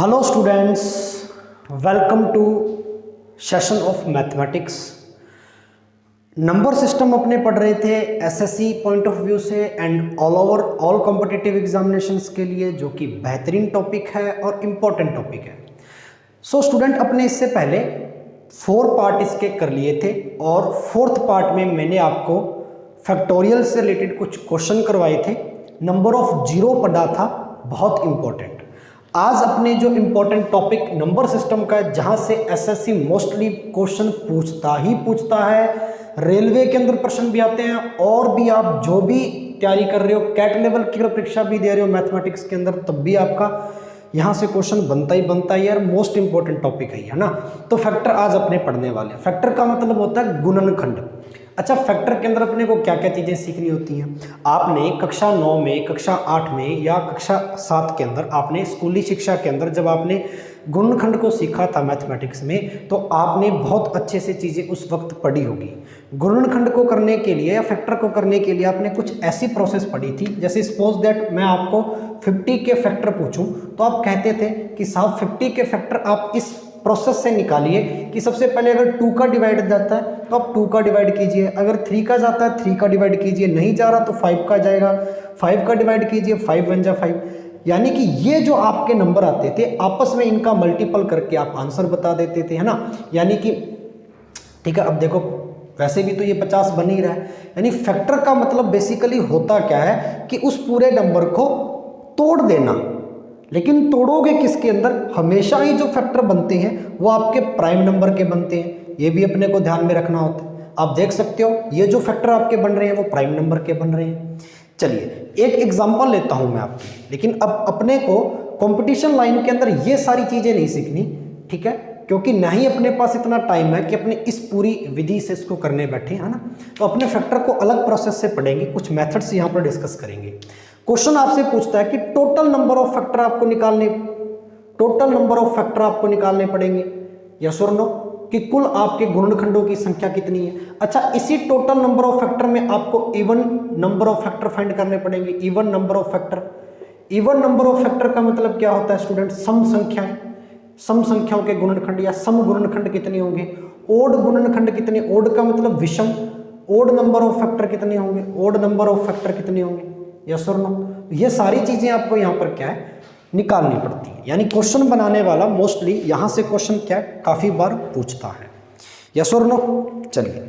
Hello students, welcome to session of mathematics. Number system अपने पढ़ रहे थे एसएससी पॉइंट ऑफ व्यू से and all over all competitive examinations के लिए, जो कि बेहतरीन टॉपिक है और इम्पोर्टेंट टॉपिक है। सो स्टूडेंट, अपने इससे पहले 4 पार्ट इसके कर लिए थे और 4th पार्ट में मैंने आपको फैक्टोरियल से रिलेटेड कुछ क्वेश्चन करवाए थे। नंबर ऑफ जीरो पढ़ा था, बहुत इंपॉर्टेंट। आज अपने जो इम्पोर्टेंट टॉपिक नंबर सिस्टम का है, जहां से एसएससी मोस्टली क्वेश्चन पूछता है, रेलवे के अंदर प्रश्न भी आते हैं, और भी आप जो भी तैयारी कर रहे हो, कैट लेवल की परीक्षा भी दे रहे हो मैथमेटिक्स के अंदर, तब भी आपका यहाँ से क्वेश्चन बनता ही यार। मोस्ट इंपॉर्टेंट टॉपिक है ना। तो फैक्टर आज अपने पढ़ने वाले हैं। फैक्टर का मतलब होता है गुणनखंड। अच्छा, फैक्टर के अंदर अपने को क्या क्या चीज़ें सीखनी होती हैं? आपने कक्षा 9 में, कक्षा 8 में या कक्षा 7 के अंदर, आपने स्कूली शिक्षा के अंदर जब आपने गुणनखंड को सीखा था मैथमेटिक्स में, तो आपने बहुत अच्छे से चीज़ें उस वक्त पढ़ी होगी। गुणनखंड को करने के लिए या फैक्टर को करने के लिए आपने कुछ ऐसी प्रोसेस पढ़ी थी, जैसे सपोज दैट मैं आपको 50 के फैक्टर पूछूं, तो आप कहते थे कि साहब 50 के फैक्टर आप इस प्रोसेस से निकालिए कि सबसे पहले अगर 2 का डिवाइड जाता है तो आप 2 का डिवाइड कीजिए, अगर 3 का जाता है 3 का डिवाइड कीजिए, नहीं जा रहा तो 5 का जाएगा, 5 का डिवाइड कीजिए, 5 1 जा 5। यानी कि ये जो आपके नंबर आते थे, आपस में इनका मल्टीपल करके आप आंसर बता देते थे, है ना। यानी कि ठीक है, अब देखो वैसे भी तो ये 50 बन ही रहा है। यानी फैक्टर का मतलब बेसिकली होता क्या है कि उस पूरे नंबर को तोड़ देना। लेकिन तोड़ोगे किसके अंदर? हमेशा ही जो फैक्टर बनते हैं वो आपके प्राइम नंबर के बनते हैं, ये भी अपने को ध्यान में रखना होता है। आप देख सकते हो ये जो फैक्टर आपके बन रहे हैं वो प्राइम नंबर के बन रहे हैं। चलिए एक एग्जांपल लेता हूं मैं आपकी, लेकिन अब अपने को कंपटीशन लाइन के अंदर ये सारी चीजें नहीं सीखनी, ठीक है, क्योंकि ना ही अपने पास इतना टाइम है कि अपने इस पूरी विधि से इसको करने बैठे, है ना। तो अपने फैक्टर को अलग प्रोसेस से पढ़ेंगे, कुछ मेथड्स यहाँ पर डिस्कस करेंगे। क्वेश्चन आपसे पूछता है कि टोटल नंबर ऑफ फैक्टर आपको निकालने पड़ेंगे, यस और नो, कि कुल आपके गुणनखंडों की संख्या कितनी है। अच्छा, इसी टोटल नंबर ऑफ फैक्टर में आपको even number of factor find करने पड़ेंगे। इवन नंबर ऑफ फैक्टर का मतलब क्या होता है स्टूडेंट? सम संख्याओं के गुणनखंड या सम गुणनखंड कितने होंगे। ओड गुणनखंड कितने, ओड का मतलब विषम, ओड नंबर ऑफ फैक्टर कितने होंगे, यस और नो। ये सारी चीजें आपको यहाँ पर क्या है, निकालनी पड़ती है। यानी क्वेश्चन बनाने वाला मोस्टली यहाँ से क्वेश्चन क्या है, काफी बार पूछता है, यस और नो। चलिए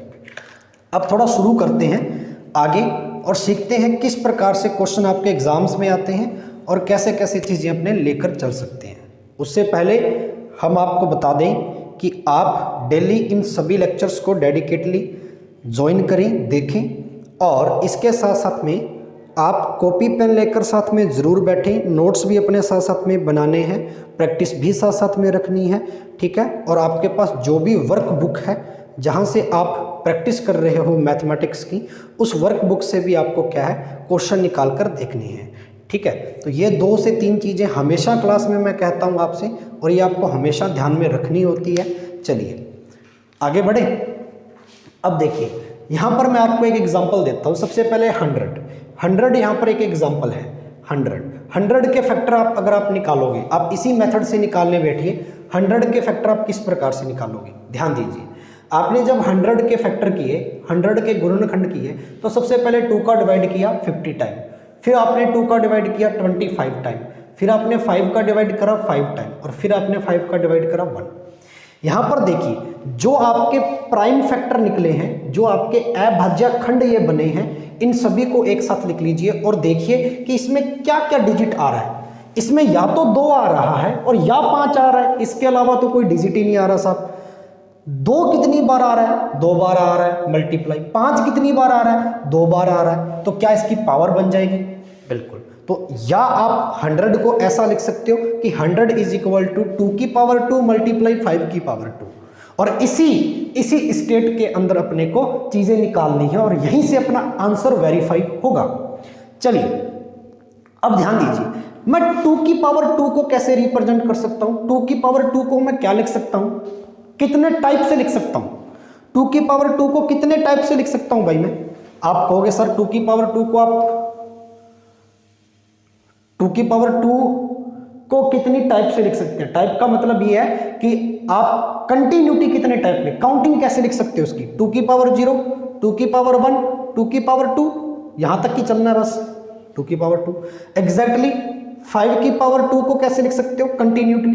अब थोड़ा शुरू करते हैं आगे और सीखते हैं किस प्रकार से क्वेश्चन आपके एग्जाम्स में आते हैं और कैसे कैसे चीजें अपने लेकर चल सकते हैं। उससे पहले हम आपको बता दें कि आप डेली इन सभी लेक्चर्स को डेडिकेटली ज्वाइन करें, देखें, और इसके साथ साथ में आप कॉपी पेन लेकर साथ में ज़रूर बैठें। नोट्स भी अपने साथ साथ में बनाने हैं, प्रैक्टिस भी साथ साथ में रखनी है, ठीक है। और आपके पास जो भी वर्क बुक है जहाँ से आप प्रैक्टिस कर रहे हो मैथमेटिक्स की, उस वर्क बुक से भी आपको क्या है, क्वेश्चन निकाल कर देखने हैं, ठीक है। तो ये 2 से 3 चीज़ें हमेशा क्लास में मैं कहता हूँ आपसे, और ये आपको हमेशा ध्यान में रखनी होती है। चलिए आगे बढ़े। अब देखिए यहाँ पर मैं आपको एक एग्जाम्पल देता हूँ। सबसे पहले 100 यहाँ पर एक एग्जाम्पल है। 100 के फैक्टर अगर आप निकालोगे, आप इसी मेथड से निकालने बैठिए, 100 के फैक्टर आप किस प्रकार से निकालोगे, ध्यान दीजिए। आपने जब 100 के फैक्टर किए, 100 के गुणनखंड किए, तो सबसे पहले 2 का डिवाइड किया 50 टाइम, फिर आपने 2 का डिवाइड किया 25 टाइम, फिर आपने 5 का डिवाइड करा 5 टाइम, और फिर आपने 5 का डिवाइड करा 1। यहाँ पर देखिए जो आपके प्राइम फैक्टर निकले हैं, जो आपके अभाज्य खंड ये बने हैं, इन सभी को एक साथ लिख लीजिए और देखिए कि इसमें क्या क्या डिजिट आ रहा है। इसमें या तो 2 आ रहा है और या 5 आ रहा है, इसके अलावा तो कोई डिजिट ही नहीं आ रहा साहब। 2 कितनी बार आ रहा है? 2 बार आ रहा है, मल्टीप्लाई। 5 कितनी बार आ रहा है? 2 बार आ रहा है। तो क्या इसकी पावर बन जाएगी? बिल्कुल। तो या आप 100 को ऐसा लिख सकते हो कि 100 इज इक्वल टू 2 की पावर 2 मल्टीप्लाई 5 की पावर 2, और इसी स्टेट के अंदर अपने को चीजें निकालनी है और यहीं से अपना आंसर वेरीफाई होगा। चलिए अब ध्यान दीजिए, मैं 2 की पावर 2 को कैसे रिप्रेजेंट कर सकता हूं? 2 की पावर 2 को मैं क्या लिख सकता हूं, कितने टाइप से लिख सकता हूं? 2 की पावर 2 को कितने टाइप से लिख सकता हूं भाई मैं? आप कहोगे सर 2 की पावर 2 को आप 2 की पावर 2 को कितनी टाइप से लिख सकते हैं? टाइप का मतलब ये है कि आप कंटिन्यूटी कितने टाइप में, काउंटिंग कैसे लिख सकते हो उसकी, 2 की पावर 0, 2 की पावर 1, 2 की पावर 2, यहां तक ही चलना है बस, 2 की पावर 2। एग्जैक्टली 5 की पावर 2 को कैसे लिख सकते हो कंटिन्यूटली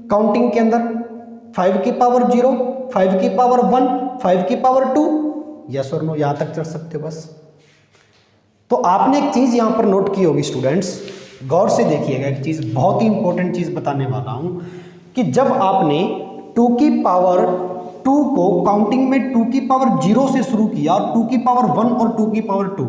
काउंटिंग के अंदर, 5 की पावर 0, 5 की पावर 1, 5 की पावर 2, यस और नो, यहां तक चल सकते हो बस। तो आपने एक चीज यहां पर नोट की होगी स्टूडेंट्स, गौर से देखिएगा, एक चीज बहुत ही इंपॉर्टेंट चीज बताने वाला हूं कि जब आपने 2 की पावर 2 को काउंटिंग में 2 की पावर 0 से शुरू किया और 2 की पावर 1 और 2 की पावर 2,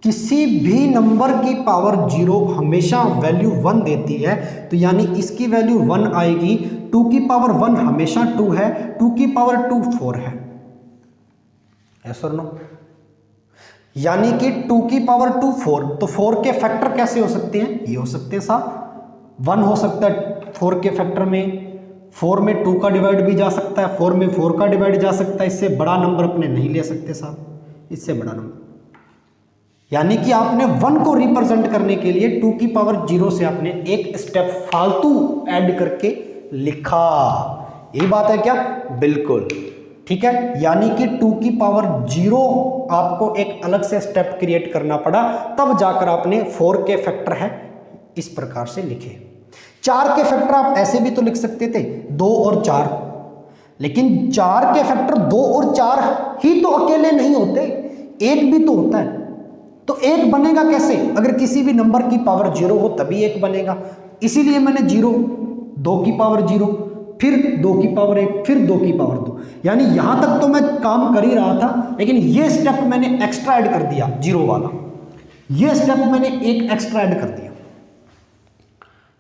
किसी भी नंबर की पावर 0 हमेशा वैल्यू 1 देती है, तो यानी इसकी वैल्यू 1 आएगी। 2 की पावर 1 हमेशा 2 है, 2 की पावर 2 4 है, यस और नो। यानी कि 2 की पावर 2 4, तो 4 के फैक्टर कैसे हो सकते हैं? ये हो सकते हैं साहब, 1 हो सकता है 4 के फैक्टर में, 4 में 2 का डिवाइड भी जा सकता है, 4 में 4 का डिवाइड जा सकता है, इससे बड़ा नंबर अपने नहीं ले सकते साहब, इससे बड़ा नंबर। यानी कि आपने 1 को रिप्रेजेंट करने के लिए 2 की पावर 0 से आपने एक स्टेप फालतू ऐड करके लिखा, यही बात है क्या? बिल्कुल ठीक है। यानी कि 2 की पावर 0 आपको एक अलग से स्टेप क्रिएट करना पड़ा, तब जाकर आपने 4 के फैक्टर है इस प्रकार से लिखे। 4 के फैक्टर आप ऐसे भी तो लिख सकते थे 2 और 4, लेकिन 4 के फैक्टर 2 और 4 ही तो अकेले नहीं होते, एक भी तो होता है। तो एक बनेगा कैसे? अगर किसी भी नंबर की पावर 0 हो तभी एक बनेगा, इसीलिए मैंने 0, 2 की पावर 0, फिर 2 की पावर 1, फिर 2 की पावर 2। यानी यहां तक तो मैं काम कर ही रहा था, लेकिन ये स्टेप मैंने एक्स्ट्रा ऐड कर दिया, 0 वाला, ये स्टेप मैंने एक एक्स्ट्रा ऐड कर दिया,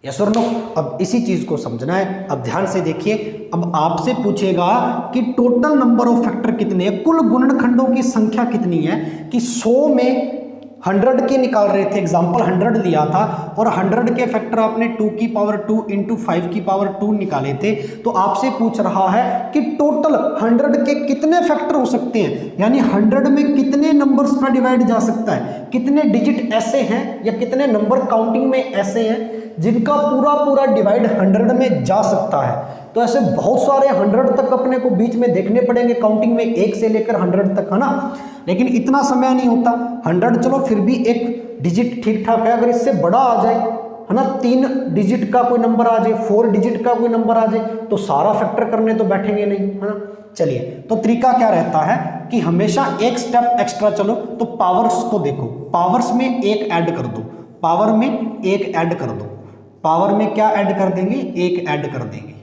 यस और नो। अब इसी चीज को समझना है, अब ध्यान से देखिए। अब आपसे पूछेगा कि टोटल नंबर ऑफ फैक्टर कितने हैं, कुल गुणनखंडों की संख्या कितनी है, कि 100 में 100 के निकाल रहे थे, एग्जाम्पल 100 लिया था और 100 के फैक्टर आपने 2 की पावर 2 इंटू 5 की पावर 2 निकाले थे। तो आपसे पूछ रहा है कि टोटल 100 के कितने फैक्टर हो सकते हैं, यानी 100 में कितने नंबर्स का डिवाइड जा सकता है, कितने डिजिट ऐसे हैं या कितने नंबर काउंटिंग में ऐसे हैं जिनका पूरा पूरा डिवाइड 100 में जा सकता है। तो ऐसे बहुत सारे 100 तक अपने को बीच में देखने पड़ेंगे काउंटिंग में, 1 से लेकर 100 तक, है ना। लेकिन इतना समय नहीं होता, 100 चलो फिर भी एक डिजिट ठीक ठाक है, अगर इससे बड़ा आ जाए, है ना, 3 डिजिट का कोई नंबर आ जाए, 4 डिजिट का कोई नंबर आ जाए, तो सारा फैक्टर करने तो बैठेंगे नहीं, है ना। चलिए, तो तरीका क्या रहता है कि हमेशा एक स्टेप एक्स्ट्रा चलो, तो पावर्स को देखो, पावर्स में एक ऐड कर दो, पावर में एक ऐड कर दो, पावर में क्या ऐड कर देंगे, एक ऐड कर देंगे,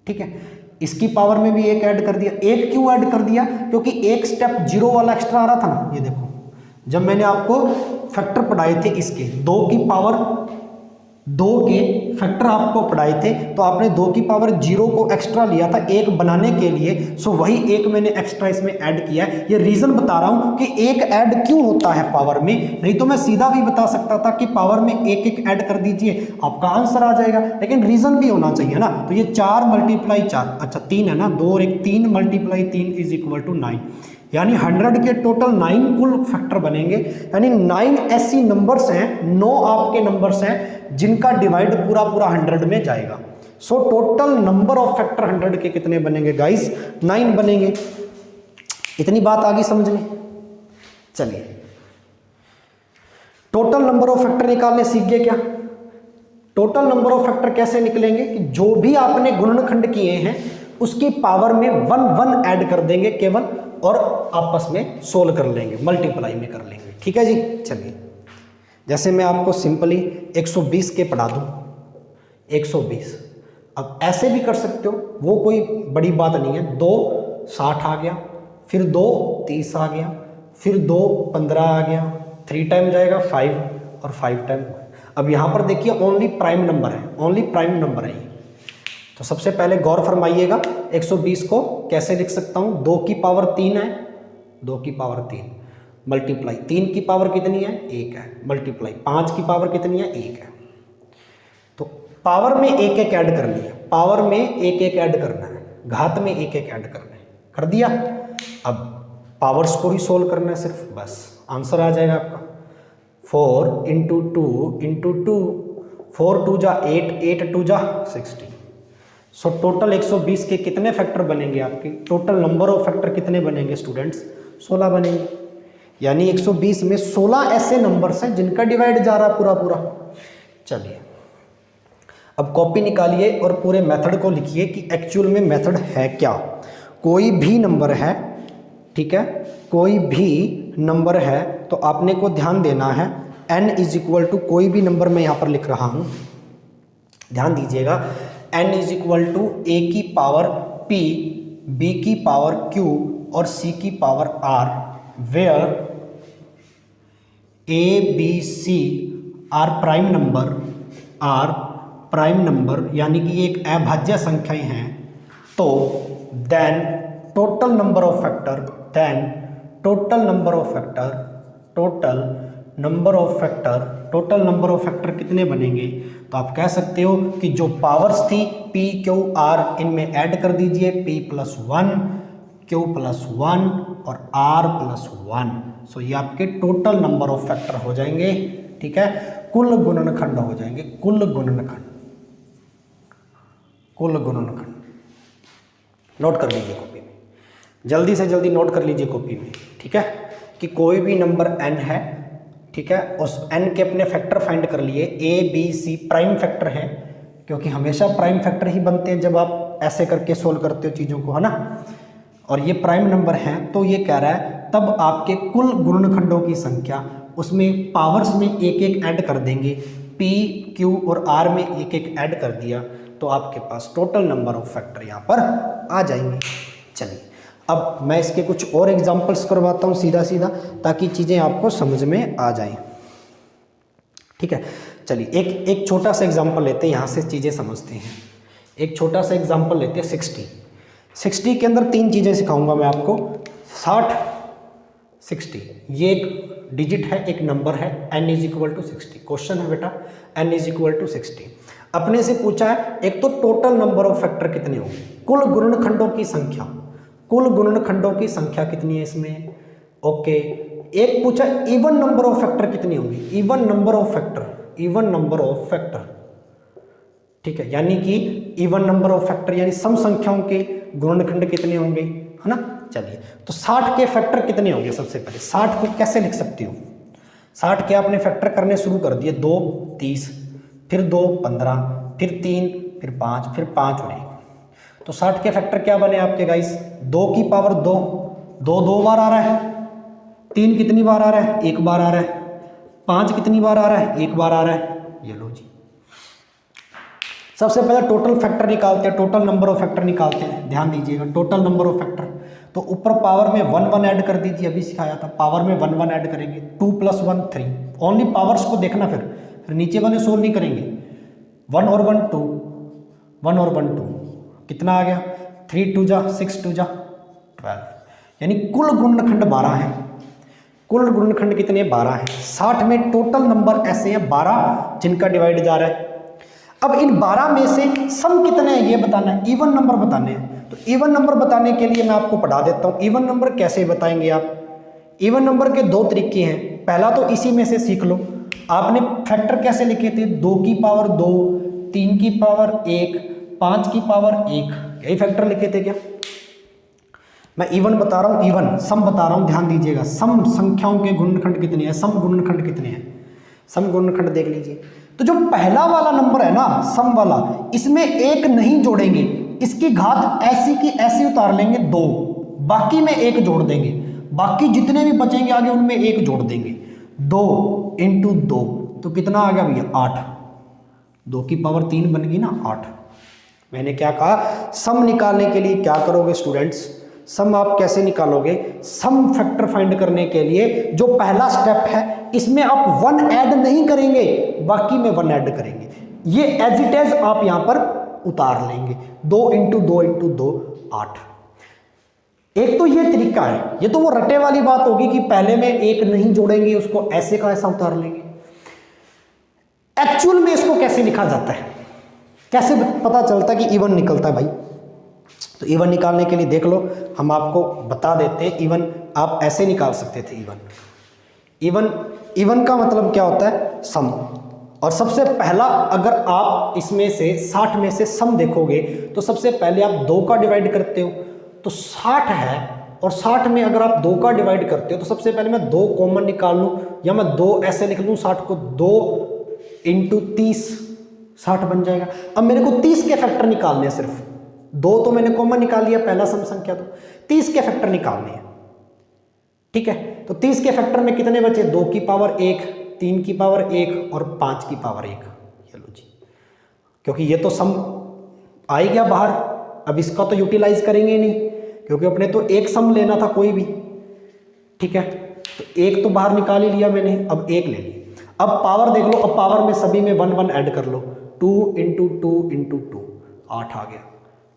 ठीक है। इसकी पावर में भी एक ऐड कर दिया। एक क्यों ऐड कर दिया? क्योंकि एक स्टेप 0 वाला एक्स्ट्रा आ रहा था ना, ये देखो, जब मैंने आपको फैक्टर पढ़ाए थे इसके 2 की पावर 2 के फैक्टर आपको पढ़ाए थे, तो आपने 2 की पावर 0 को एक्स्ट्रा लिया था एक बनाने के लिए, सो वही एक मैंने एक्स्ट्रा इसमें ऐड किया है। ये रीजन बता रहा हूं कि एक ऐड क्यों होता है पावर में, नहीं तो मैं सीधा भी बता सकता था कि पावर में एक एक ऐड कर दीजिए, आपका आंसर आ जाएगा, लेकिन रीजन भी होना चाहिए ना। तो ये 4 मल्टीप्लाई 4, अच्छा 3 है ना, 2 और 1, 3 मल्टीप्लाई 3 इज इक्वल टू 9, यानी 100 के टोटल 9 कुल फैक्टर बनेंगे, यानी 9 ऐसी नंबर्स हैं, 9 आपके नंबर्स हैं जिनका डिवाइड पूरा पूरा 100 में जाएगा। So total number of factor 100 के कितने बनेंगे गाइस? 9 बनेंगे। इतनी बात आ गई समझ में? चलिए, टोटल नंबर ऑफ फैक्टर निकालने सीख गए क्या? टोटल नंबर ऑफ फैक्टर कैसे निकलेंगे कि जो भी आपने गुणनखंड किए हैं उसकी पावर में 1 ऐड कर देंगे केवल, और आपस में सोल्व कर लेंगे, मल्टीप्लाई में कर लेंगे, ठीक है जी। चलिए, जैसे मैं आपको सिंपली 120 के पढ़ा दूं, 120, अब ऐसे भी कर सकते हो, वो कोई बड़ी बात नहीं है। 2 60 आ गया, फिर 2 30 आ गया, फिर 2 15 आ गया, 3 टाइम जाएगा 5 और 5 टाइम। अब यहाँ पर देखिए ओनली प्राइम नंबर है, ओनली प्राइम नंबर है। तो सबसे पहले गौर फरमाइएगा, 120 को कैसे लिख सकता हूँ? 2 की पावर 3 है, 2 की पावर 3 मल्टीप्लाई 3 की पावर कितनी है? 1 है, मल्टीप्लाई 5 की पावर कितनी है? 1 है। तो पावर में एक एक ऐड करनी है, पावर में एक एक ऐड करना है, घात में एक एक ऐड करना है, कर दिया। अब पावर्स को ही सोल्व करना है सिर्फ, बस आंसर आ जाएगा आपका। 4 इंटू 2 इंटू 2, 4 2 जा 8, 8 2 जा 60। सो टोटल 120 के कितने फैक्टर बनेंगे आपके? टोटल नंबर ऑफ फैक्टर कितने बनेंगे स्टूडेंट्स? 16 बनेंगे। यानी 120 में 16 ऐसे नंबर्स हैं जिनका डिवाइड जा रहा पूरा पूरा। चलिए अब कॉपी निकालिए और पूरे मेथड को लिखिए कि एक्चुअल में मेथड है क्या। कोई भी नंबर है, ठीक है, कोई भी नंबर है तो आपने को ध्यान देना है n इज इक्वल टू, कोई भी नंबर मैं यहाँ पर लिख रहा हूँ, ध्यान दीजिएगा, n is equal to a की पावर p, b की पावर q और c की power r, where a b c are prime number, are prime number यानी कि एक अभाज्य संख्याएं हैं, तो then total number of factor, then total number of factor, total number of factor, total number of factor कितने बनेंगे? तो आप कह सकते हो कि जो पावर्स थी p q r इनमें ऐड कर दीजिए, p प्लस 1, q प्लस 1 और r प्लस 1। सो ये आपके टोटल नंबर ऑफ फैक्टर हो जाएंगे, ठीक है, कुल गुणनखंड हो जाएंगे, कुल गुणनखंड, कुल गुणनखंड। नोट कर लीजिए कॉपी में, जल्दी से जल्दी नोट कर लीजिए कॉपी में, ठीक है, कि कोई भी नंबर n है, ठीक है, उस n के अपने फैक्टर फाइंड कर लिए, a b c prime factor है, क्योंकि हमेशा प्राइम फैक्टर ही बनते हैं जब आप ऐसे करके सोल्व करते हो चीज़ों को, है ना, और ये प्राइम नंबर हैं, तो ये कह रहा है तब आपके कुल गुणनखंडों की संख्या, उसमें पावर्स में एक एक ऐड कर देंगे, p q और r में एक एक ऐड कर दिया, तो आपके पास टोटल नंबर ऑफ फैक्टर यहाँ पर आ जाएंगे। चलिए अब मैं इसके कुछ और एग्जांपल्स करवाता हूँ सीधा सीधा, ताकि चीज़ें आपको समझ में आ जाएं, ठीक है। चलिए एक छोटा सा एग्जांपल लेते हैं, यहाँ से चीज़ें समझते हैं। एक छोटा सा एग्जांपल लेते हैं 60 के अंदर 3 चीज़ें सिखाऊंगा मैं आपको। 60 60 ये एक डिजिट है, एक नंबर है, n is equal to 60। Question है बेटा n इज इक्वल टू 60। अपने से पूछा है एक तो टोटल नंबर ऑफ फैक्टर कितने होंगे, कुल गुणनखंडों की संख्या, कुल गुणनखंडों की संख्या कितनी है इसमें, ओके। एक पूछा इवन नंबर ऑफ फैक्टर कितनी होंगी, even number of factor, even number of factor, ठीक है, यानी कि इवन नंबर ऑफ फैक्टर यानी सम संख्याओं के गुणनखंड कितने होंगे, है ना। चलिए तो 60 के फैक्टर कितने होंगे? सबसे पहले 60 को कैसे लिख सकती हो? 60 के आपने फैक्टर करने शुरू कर दिए, 2 30, फिर 2 15, फिर 3, फिर 5, फिर 5 और 1, तो 60 के फैक्टर क्या बने आपके गाइस? 2 की पावर 2, 2 बार आ रहा है, 3 कितनी बार आ रहा है? 1 बार आ रहा है, 5 कितनी बार आ रहा है? 1 बार आ रहा है। ये लो जी, सबसे पहले टोटल फैक्टर निकालते हैं, टोटल नंबर ऑफ फैक्टर निकालते हैं, ध्यान दीजिएगा, टोटल नंबर ऑफ फैक्टर। तो ऊपर पावर में 1 1 ऐड कर दीजिए, अभी सिखाया था, पावर में 1 1 ऐड करेंगे, 2 + 1 3, ओनली पावर्स को देखना, फिर नीचे वाले सोल्व नहीं करेंगे। 1 और 1 2, 1 और 1 2, कितना आ गया? 3 2 जा 6 2 जा 12, यानी कुल गुणनखंड 12 है। कुल गुणनखंड कितने? 12 है। 60 में टोटल नंबर ऐसे हैं 12 जिनका डिवाइड जा रहा है। अब इन 12 में से सम कितने हैं ये बताना है, इवन नंबर बताने हैं। तो इवन नंबर बताने के लिए मैं आपको पढ़ा देता हूँ। इवन नंबर कैसे बताएंगे आप? इवन नंबर के 2 तरीके हैं। पहला तो इसी में से सीख लो, आपने फैक्टर कैसे लिखे थे? 2 की पावर 2, 3 की पावर 1, 5 की पावर 1, यही फैक्टर लिखे थे क्या? मैं इवन बता रहा हूँ, इवन सम बता रहा हूँ, ध्यान दीजिएगा। सम संख्याओं के गुणनखंड कितने हैं, सम गुणनखंड कितने हैं, सम गुणनखंड देख लीजिए। तो जो पहला वाला नंबर है ना, सम वाला, इसमें 1 नहीं जोड़ेंगे, इसकी घात ऐसी की ऐसी उतार लेंगे 2, बाकी में 1 जोड़ देंगे, बाकी जितने भी बचेंगे आगे उनमें 1 जोड़ देंगे। 2 × 2 तो कितना आ गया भैया? 8। 2 की पावर 3 बन गई ना, 8। मैंने क्या कहा? सम निकालने के लिए क्या करोगे स्टूडेंट्स? सम आप कैसे निकालोगे? सम फैक्टर फाइंड करने के लिए जो पहला स्टेप है, इसमें आप 1 ऐड नहीं करेंगे, बाकी में 1 ऐड करेंगे। ये एज इट इज आप यहां पर उतार लेंगे। 2 × 2 × 2 8। एक तो ये तरीका है, ये तो वो रटे वाली बात होगी कि पहले में 1 नहीं जोड़ेंगे, उसको ऐसे का ऐसा उतार लेंगे। एक्चुअल में इसको कैसे लिखा जाता है, कैसे पता चलता है कि इवन निकलता है भाई? तो इवन निकालने के लिए देख लो, हम आपको बता देते हैं। इवन आप ऐसे निकाल सकते थे। इवन का मतलब क्या होता है? सम। और सबसे पहला अगर आप इसमें से 60 में से सम देखोगे तो सबसे पहले आप 2 का डिवाइड करते हो तो 60 है, और 60 में अगर आप 2 का डिवाइड करते हो तो सबसे पहले मैं 2 कॉमन निकाल लूँ, या मैं 2 ऐसे लिख लूँ 60 को, 2 इंटू 30 60 बन जाएगा। अब मेरे को 30 के फैक्टर निकालने हैं, सिर्फ 2 तो मैंने कॉमन निकाल लिया पहला सम संख्या, तो 30 के फैक्टर निकालने हैं। ठीक है, तो 30 के फैक्टर में कितने बचे, 2 की पावर 1, 3 की पावर 1 और 5 की पावर 1। चलो जी, क्योंकि ये तो सम आ ही गया बाहर, अब इसका तो यूटिलाइज करेंगे ही नहीं, क्योंकि अपने तो एक सम लेना था कोई भी। ठीक है, तो एक तो बाहर निकाल ही लिया मैंने, अब एक ले लिया। अब पावर देख लो, अब पावर में सभी में 1 1 ऐड कर लो, 2 इंटू 2 इंटू 2, 8 आ गया।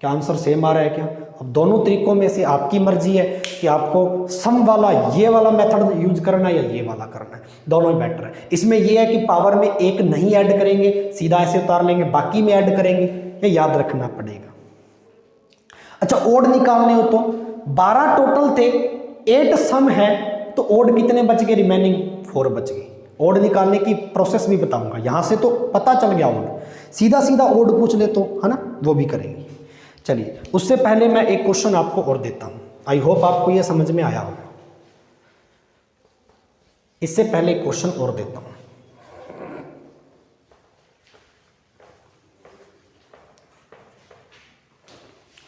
क्या आंसर सेम आ रहा है क्या? अब दोनों तरीकों में से आपकी मर्जी है कि आपको सम वाला ये वाला मेथड यूज करना है या ये वाला करना है, दोनों ही बेटर है। इसमें ये है कि पावर में एक नहीं ऐड करेंगे, सीधा ऐसे उतार लेंगे, बाकी में ऐड करेंगे, ये याद रखना पड़ेगा। अच्छा, ओड निकालने हो तो 12 टोटल थे, 8 सम है, तो ओड कितने बच गए, रिमेनिंग 4 बच गए। ओड निकालने की प्रोसेस भी बताऊंगा, यहां से तो पता चल गया ओड, सीधा सीधा ओड पूछ ले तो, है ना, वो भी करेंगे। चलिए, उससे पहले मैं एक क्वेश्चन आपको और देता हूं, आई होप आपको यह समझ में आया होगा। इससे पहले एक क्वेश्चन और देता हूं।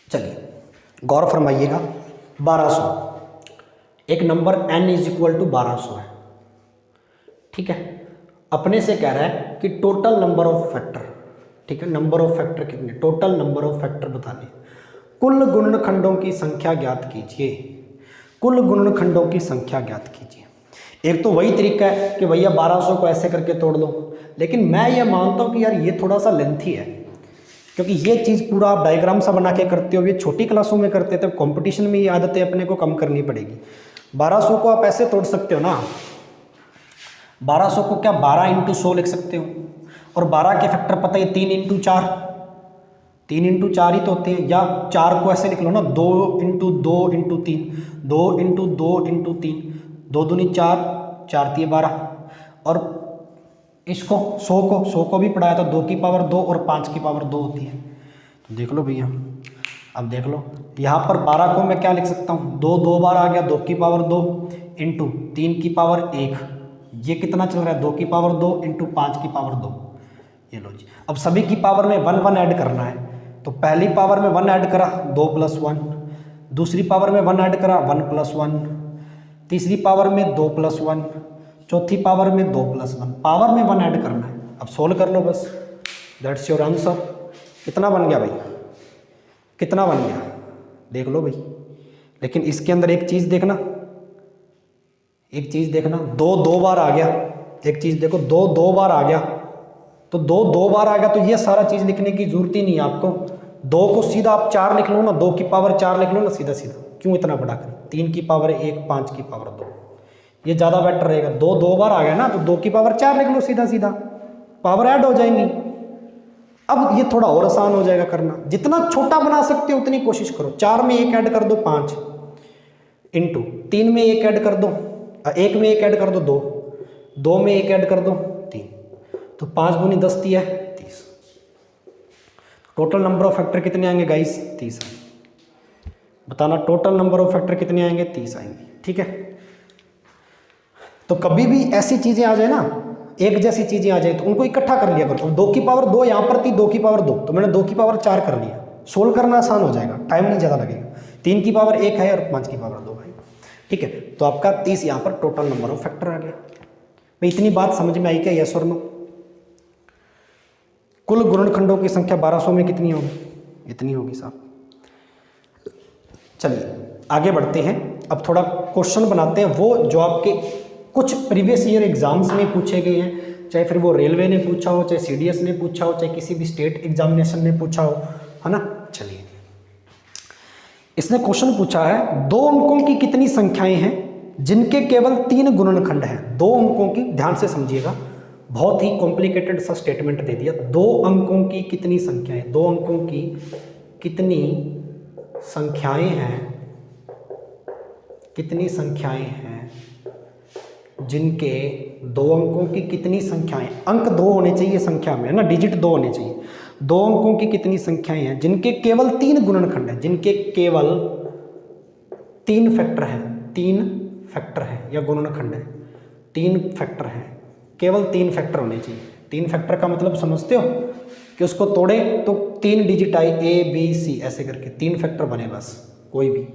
चलिए गौर फरमाइएगा, 1200 एक number n is equal to 1200 है। ठीक है, अपने से कह रहा है कि टोटल नंबर ऑफ फैक्टर, ठीक है, नंबर ऑफ फैक्टर कितने, टोटल नंबर ऑफ फैक्टर बताने, कुल गुणनखंडों की संख्या ज्ञात कीजिए, कुल गुणनखंडों की संख्या ज्ञात कीजिए। एक तो वही तरीका है कि भैया 1200 को ऐसे करके तोड़ लो, लेकिन मैं ये मानता हूँ कि यार ये थोड़ा सा लेंथी है, क्योंकि ये चीज़ पूरा आप डायग्राम सा बना के करते हो, ये छोटी क्लासों में करते थे, कंपटीशन में ये आदतें अपने को कम करनी पड़ेगी। 1200 को आप ऐसे तोड़ सकते हो ना, 1200 को क्या 12 इंटू 100 लिख सकते हो, और 12 के फैक्टर पता है 3 इंटू 4, 3 इंटू 4 ही तो होते हैं, या 4 को ऐसे लिख लो ना, 2 इंटू 2 इंटू 3, 2 इंटू 2 इंटू 3, 2 दूनी 4, 4 3 12, और इसको 100 को भी पढ़ाया था, 2 की पावर 2 और 5 की पावर 2 होती है। तो देख लो भैया, अब देख लो यहाँ पर 12 को मैं क्या लिख सकता हूँ, 2 2 बार आ गया, 2 की पावर 2 इंटू 3 की पावर 1, ये कितना चल रहा है, 2 की पावर 2 इंटू 5 की पावर 2। ये लो जी, अब सभी की पावर में 1 1 ऐड करना है, तो पहली पावर में 1 ऐड करा 2 + 1, दूसरी पावर में 1 ऐड करा 1 + 1, तीसरी पावर में 2 + 1, चौथी पावर में 2 + 1, पावर में 1 ऐड करना है। अब सोल्व कर लो बस, दैट्स योर आंसर। कितना बन गया भाई, कितना बन गया, देख लो भाई। लेकिन इसके अंदर एक चीज़ देखना, एक चीज़ देखना, 2 2 बार आ गया, एक चीज़ देखो, 2 2 बार आ गया, तो 2 2 बार आ गया, तो ये सारा चीज़ लिखने की जरूरत ही नहीं है आपको। 2 को सीधा आप 4 लिख लो ना, 2 की पावर 4 लिख लो ना, सीधा सीधा, क्यों इतना बड़ा करें, 3 की पावर 1, 5 की पावर 2, ये ज़्यादा बेटर रहेगा। 2 2 बार आ गया ना, तो 2 की पावर 4 लिख लो, सीधा सीधा पावर ऐड हो जाएंगी। अब ये थोड़ा और आसान हो जाएगा करना, जितना छोटा बना सकते हो उतनी कोशिश करो। 4 में 1 ऐड कर दो 5, इंटू 3 में 1 ऐड कर दो, 1 में 1 ऐड कर दो 2, 2 में 1 ऐड कर दो 3, तो 5 दूनी 10 दिया है 30। टोटल नंबर ऑफ फैक्टर कितने आएंगे गाइस, 30 आएंगे। बताना टोटल नंबर ऑफ फैक्टर कितने आएंगे, 30 आएंगे। ठीक है, तो कभी भी ऐसी चीज़ें आ जाए ना, एक जैसी चीज़ें आ जाए, तो उनको इकट्ठा कर लिया करो। 2 की पावर 2 यहाँ पर थी, 2 की पावर 2, तो मैंने 2 की पावर 4 कर लिया, सोल्व करना आसान हो जाएगा, टाइम नहीं ज़्यादा लगेगा। 3 की पावर 1 है और 5 की पावर 2 है। ठीक है, तो आपका 30 यहाँ पर टोटल नंबर ऑफ फैक्टर आ गया। भाई इतनी बात समझ में आई क्या, यस और नो? कुल गुणनखंडों की संख्या 1200 में कितनी होगी, इतनी होगी साहब। चलिए आगे बढ़ते हैं, अब थोड़ा क्वेश्चन बनाते हैं, वो जो आपके कुछ प्रीवियस ईयर एग्जाम्स में पूछे गए हैं, चाहे फिर वो रेलवे ने पूछा हो, चाहे सीडीएस ने पूछा हो, चाहे किसी भी स्टेट एग्जामिनेशन ने पूछा हो, है ना। चलिए, इसने क्वेश्चन पूछा है 2 अंकों की कितनी संख्याएं हैं जिनके केवल 3 गुणनखंड हैं। 2 अंकों की, ध्यान से समझिएगा, बहुत ही कॉम्प्लिकेटेड सा स्टेटमेंट दे दिया। 2 अंकों की कितनी संख्याएं, 2 अंकों की कितनी संख्याएं हैं, कितनी संख्याएं हैं जिनके दो अंकों की कितनी संख्याएं, अंक दो होने चाहिए संख्या में, है ना, डिजिट दो होने चाहिए। दो अंकों की कितनी संख्याएं हैं जिनके केवल तीन गुणनखंड हैं, जिनके केवल तीन फैक्टर हैं, तीन फैक्टर है या गुणनखंड है, तीन फैक्टर है, केवल तीन फैक्टर होने चाहिए। तीन फैक्टर का मतलब समझते हो कि उसको तोड़े तो तीन डिजिट आए, ए बी सी ऐसे करके तीन फैक्टर बने बस, कोई भी।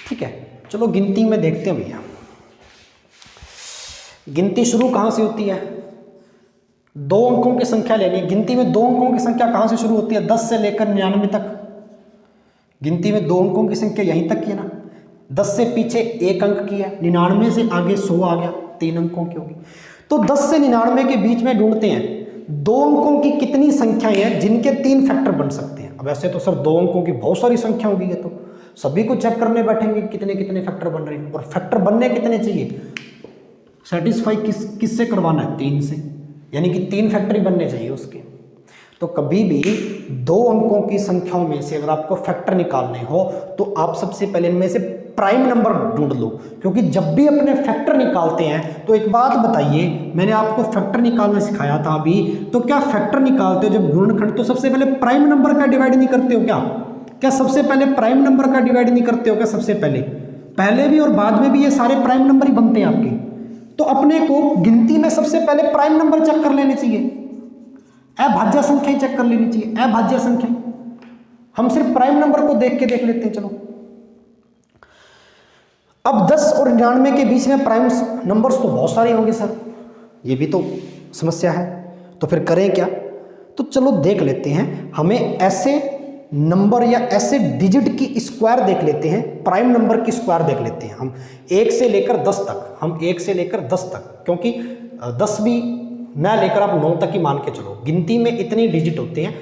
ठीक है, चलो गिनती में देखते हैं भैया। गिनती शुरू कहाँ से होती है? दो अंकों की संख्या लेनी है। गिनती में दो अंकों की संख्या कहाँ से शुरू होती है? 10 से लेकर 99 तक। गिनती में दो अंकों की संख्या यहीं तक की है ना। 10 से पीछे एक अंक की है, 99 से आगे 100 आ गया, तीन अंकों की होगी। तो 10 से 99 के बीच में ढूंढते हैं दो अंकों की कितनी संख्याएं हैं जिनके तीन फैक्टर बन सकते हैं। अब ऐसे तो सर दो अंकों की बहुत सारी संख्या होगी, तो सभी को चेक करने बैठेंगे कितने कितने फैक्टर बन रहे हैं, और फैक्टर बनने कितने चाहिए, सेटिस्फाई किससे करवाना है? तीन से, यानी कि तीन फैक्टर ही बनने चाहिए उसके। तो कभी भी दो अंकों की संख्याओं में से अगर आपको फैक्टर निकालने हो तो आप सबसे पहले इनमें से प्राइम नंबर ढूंढ लो, क्योंकि जब भी अपने फैक्टर निकालते हैं तो एक बात बताइए, मैंने आपको फैक्टर निकालना सिखाया था अभी, तो क्या फैक्टर निकालते हो जब गुणनखंड तो सबसे पहले प्राइम नंबर का डिवाइड नहीं करते हो क्या? क्या सबसे पहले प्राइम नंबर का डिवाइड नहीं करते हो क्या? सबसे पहले भी और बाद में भी ये सारे प्राइम नंबर ही बनते हैं आपके। तो अपने को गिनती में सबसे पहले प्राइम नंबर चेक कर लेने चाहिए, अभाज्य संख्या चेक कर लेनी चाहिए, अभाज्य संख्या। हम सिर्फ प्राइम नंबर को देख लेते हैं। चलो अब 10 और 99 के बीच में प्राइम नंबर्स तो बहुत सारे होंगे सर, ये भी तो समस्या है, तो फिर करें क्या? तो चलो देख लेते हैं, हमें ऐसे नंबर या ऐसे डिजिट की स्क्वायर देख लेते हैं, प्राइम नंबर की स्क्वायर देख लेते हैं हम 1 से लेकर 10 तक, हम 1 से लेकर 10 तक, क्योंकि 10 भी ना लेकर आप 9 तक ही मान के चलो, गिनती में इतने डिजिट होते हैं,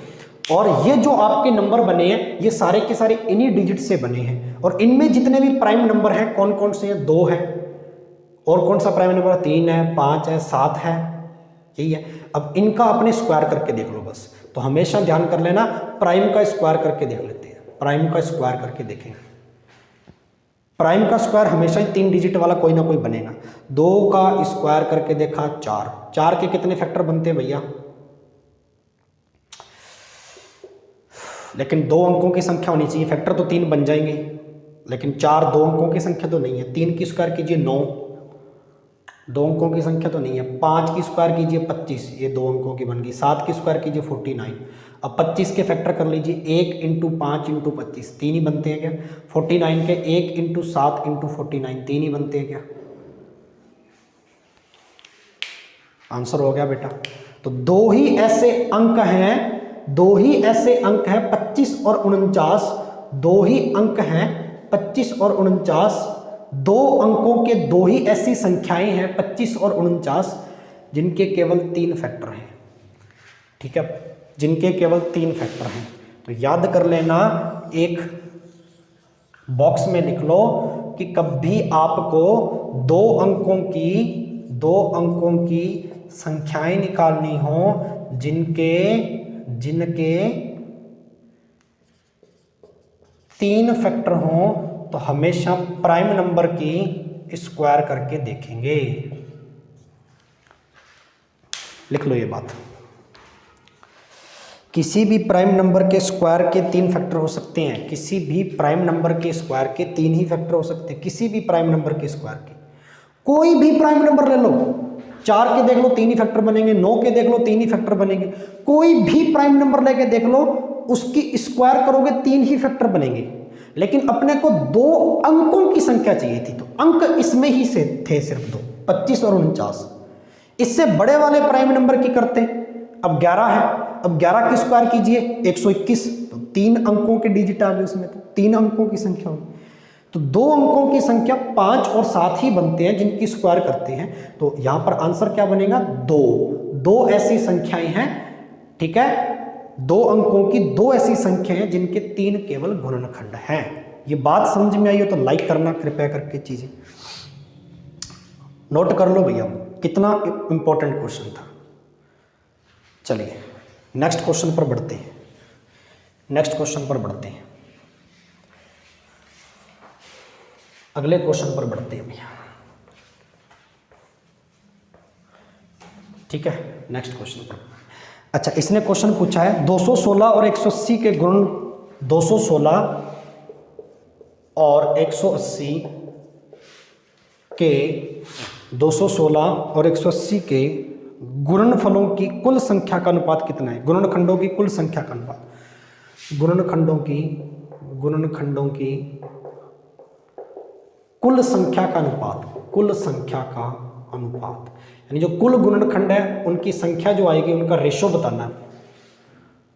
और ये जो आपके नंबर बने हैं ये सारे के सारे इन्हीं डिजिट से बने हैं, और इनमें जितने भी प्राइम नंबर हैं कौन कौन से हैं? 2 है, और कौन सा प्राइम नंबर? 3 है, 5 है, 7 है, यही है। अब इनका अपने स्क्वायर करके देख लो बस। तो हमेशा ध्यान कर लेना, प्राइम का स्क्वायर करके देख लेते हैं, प्राइम का स्क्वायर करके देखेंगे। प्राइम का स्क्वायर हमेशा ही 3 डिजिट वाला कोई ना कोई बनेगा। 2 का स्क्वायर करके देखा 4, 4 के कितने फैक्टर बनते हैं भैया? लेकिन 2 अंकों की संख्या होनी चाहिए, फैक्टर तो 3 बन जाएंगे, लेकिन 4 2 अंकों की संख्या तो नहीं है। 3 की स्क्वायर कीजिए 9, 2 अंकों की संख्या तो नहीं है। 5 की स्क्वायर कीजिए 25, ये 2 अंकों की बन गई। 7 की स्क्वायर कीजिए 49। अब 25 के फैक्टर कर लीजिए, 1 × 5 × 25, 3 ही बनते हैं क्या? 49 के 1 × 7 × 49, 3 ही बनते हैं क्या? आंसर हो गया बेटा। तो दो ही ऐसे अंक हैं, 25 और 49, 2 ही अंक हैं 25 और 49, 2 अंकों के 2 ही ऐसी संख्याएं हैं 25 और 49 जिनके केवल 3 फैक्टर हैं। ठीक है, जिनके केवल 3 फैक्टर हैं। तो याद कर लेना, एक बॉक्स में लिख लो कि कभी आपको 2 अंकों की संख्याएं निकालनी हो जिनके 3 फैक्टर हों, तो हमेशा प्राइम नंबर की स्क्वायर करके देखेंगे। लिख लो ये बात। किसी भी प्राइम नंबर के स्क्वायर के 3 फैक्टर हो सकते हैं, किसी भी प्राइम नंबर के स्क्वायर के 3 ही फैक्टर हो सकते हैं, किसी भी प्राइम नंबर के स्क्वायर के। कोई भी प्राइम नंबर ले लो, 4 के देख लो 3 ही फैक्टर बनेंगे, 9 के देख लो 3 ही फैक्टर बनेंगे। कोई भी प्राइम नंबर लेके देख लो, उसकी स्क्वायर करोगे 3 ही फैक्टर बनेंगे। लेकिन अपने को 2 अंकों की संख्या चाहिए थी, तो अंक इसमें ही से थे सिर्फ 2, 25 और 49। इससे बड़े वाले प्राइम नंबर की करते, अब 11 है, अब 11 की स्क्वायर कीजिए 121, तो 3 अंकों के डिजिट आ गए उसमें, तो 3 अंकों की संख्या होगी। तो 2 अंकों की संख्या 5 और 7 ही बनते हैं जिनकी स्क्वायर करते हैं। तो यहां पर आंसर क्या बनेगा? 2 ऐसी संख्याएं हैं, ठीक है, 2 अंकों की 2 ऐसी संख्याएं हैं जिनके 3 केवल गुणनखंड हैं। ये बात समझ में आई हो तो लाइक करना कृपया करके, चीजें नोट कर लो भैया, कितना इंपॉर्टेंट क्वेश्चन था। चलिए नेक्स्ट क्वेश्चन पर बढ़ते हैं, अगले क्वेश्चन पर बढ़ते हैं भैया। ठीक है, नेक्स्ट क्वेश्चन पर। अच्छा, इसने क्वेश्चन पूछा है 216 और 180 के गुण, 216 और 180 के 216 और 180 के गुणनफलों की कुल संख्या का अनुपात कितना है? गुणनखंडों की कुल संख्या का अनुपात, गुणनखंडों की कुल संख्या का अनुपात, कुल संख्या का अनुपात, यानी जो कुल गुणनखंड है उनकी संख्या जो आएगी उनका रेशो बताना है,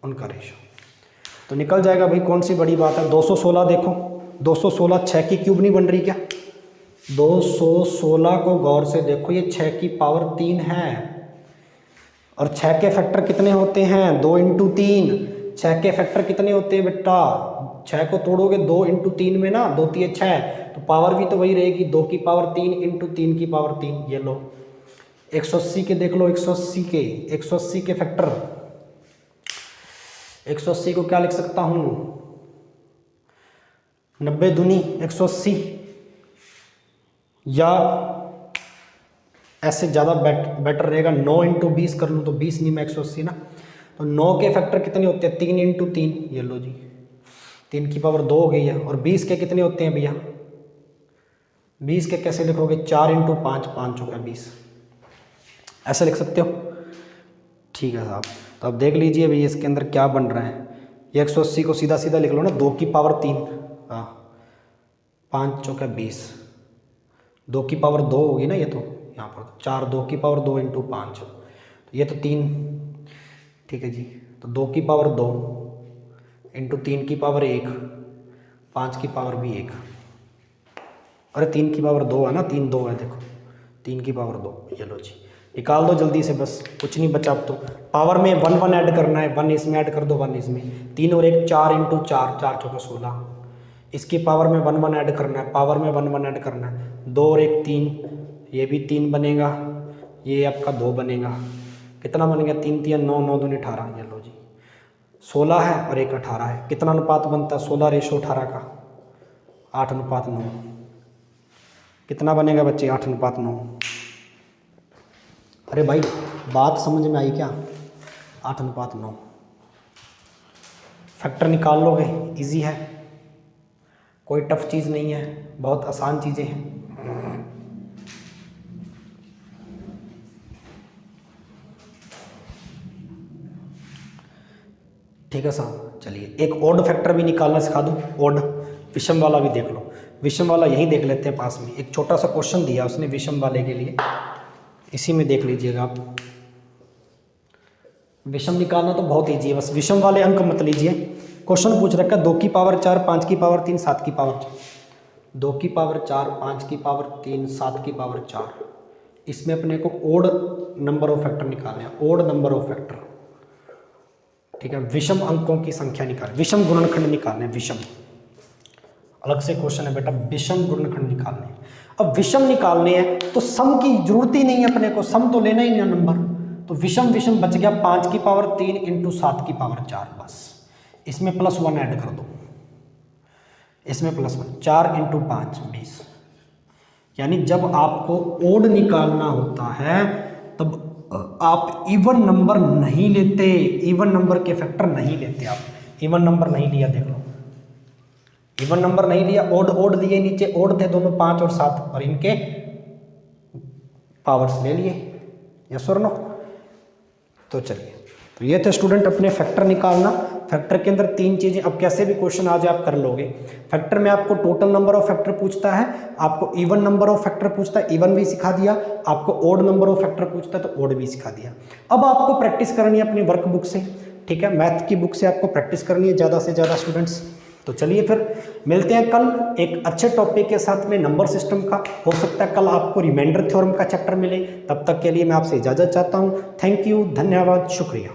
उनका रेशो। तो निकल जाएगा भाई, कौन सी बड़ी बात है। 216 देखो, 216 6 की क्यूब नहीं बन रही क्या? 216 को गौर से देखो, ये 6 की पावर 3 है और 6 के फैक्टर कितने होते हैं? 2 × 3। 6 के फैक्टर कितने होते हैं बेटा? 6 को तोड़ोगे 2 × 3 में ना, 2 × 6, तो पावर भी तो वही रहेगी, 2 की पावर 3 × 3 की पावर 3। ये लो 180 के देख लो, 180 के फैक्टर, 180 को क्या लिख सकता हूँ? 90 दूनी 180, या ऐसे ज़्यादा बेटर रहेगा 9 × 20 कर लूँ तो 20 नहीं में 180 ना। तो 9 के फैक्टर कितने होते हैं? 3 × 3, ये लो जी, 3 की पावर 2 हो गई है। और 20 के कितने होते हैं भैया? 20 के कैसे लिखोगे? 4 × 5, 5 हो गया 20, ऐसे लिख सकते हो। ठीक है साहब, तो अब देख लीजिए भैया इसके अंदर क्या बन रहा है। ये 180 को सीधा सीधा लिख लो ना, 2 की पावर 3, हाँ 5 चौका 20, 2 की पावर 2 होगी ना ये, तो यहाँ पर 4, 2 की पावर 2 × 5, तो ये तो 3, ठीक है जी। तो 2 की पावर 2 × 3 की पावर 1, 5 की पावर भी 1, अरे 3 की पावर 2 है ना, 3 2 है देखो, 3 की पावर 2, ये लो जी, निकाल दो जल्दी से, बस कुछ नहीं बचा अब तो। पावर में 1 1 ऐड करना है, 1 इसमें ऐड कर दो, 1 इसमें, 3 और 1 4 × 4, 4 चौका 16। इसकी पावर में 1 1 ऐड करना है, पावर में 1 1 ऐड करना है, 2 और 1 3, ये भी 3 बनेगा, ये आपका 2 बनेगा, कितना बन गया? 3 3 9, 9 दूनी 18, ये लो जी, 16 है और 1 18 है। कितना अनुपात बनता है? 16 रेशो 18 का 8:9। कितना बनेगा बच्चे? 8:9। अरे भाई बात समझ में आई क्या? 8:9। फैक्टर निकाल लोगे, इजी है, कोई टफ चीज़ नहीं है, बहुत आसान चीज़ें हैं। ठीक है साहब, चलिए एक ओड फैक्टर भी निकालना सिखा दूँ, ओड, विषम वाला भी देख लो। विषम वाला यहीं देख लेते हैं पास में, एक छोटा सा क्वेश्चन दिया उसने विषम वाले के लिए, इसी में देख लीजिएगा आप। विषम निकालना तो बहुत ईजी है, बस विषम वाले अंक मत लीजिए। क्वेश्चन पूछ रखा है 2 की पावर 4, 5 की पावर 3, 7 की पावर 4, 2 की पावर 4, 5 की पावर 3, 7 की पावर 4। इसमें अपने को ओड नंबर ऑफ फैक्टर निकालने हैं, ओड नंबर ऑफ फैक्टर, ठीक है। विषम अंकों की संख्या निकालनी, विषम गुणनखंड निकालने, विषम अलग से क्वेश्चन है बेटा, विषम गुणनखंड निकालने। अब विषम निकालने हैं तो सम की जरूरत ही नहीं है अपने को, सम तो लेना ही नहीं है नंबर, तो विषम विषम बच गया 5 की पावर 3 × 7 की पावर 4, बस इसमें +1 ऐड कर दो, इसमें +1, 4 × 5 20। यानी जब आपको ओड निकालना होता है तब आप इवन नंबर नहीं लेते, इवन नंबर के फैक्टर नहीं लेते, आप इवन नंबर नहीं लिया, देख लो इवन नंबर नहीं लिया, ओड लिए, नीचे ओड थे दोनों 5 और 7 और इनके पावर्स ले लिए, यस और नो। तो चलिए, तो ये थे स्टूडेंट अपने फैक्टर निकालना। फैक्टर के अंदर 3 चीज़ें, अब कैसे भी क्वेश्चन आ जाए आप कर लोगे। फैक्टर में आपको टोटल नंबर ऑफ फैक्टर पूछता है, आपको इवन नंबर ऑफ फैक्टर पूछता है, इवन भी सिखा दिया, आपको ओड नंबर ऑफ फैक्टर पूछता है तो ओड भी सिखा दिया। अब आपको प्रैक्टिस करनी है अपनी वर्कबुक से, ठीक है, मैथ की बुक से आपको प्रैक्टिस करनी है ज़्यादा से ज़्यादा स्टूडेंट्स। तो चलिए फिर मिलते हैं कल एक अच्छे टॉपिक के साथ में, नंबर सिस्टम का। हो सकता है कल आपको रिमाइंडर थ्योरम का चैप्टर मिले, तब तक के लिए मैं आपसे इजाज़त चाहता हूँ। थैंक यू, धन्यवाद, शुक्रिया।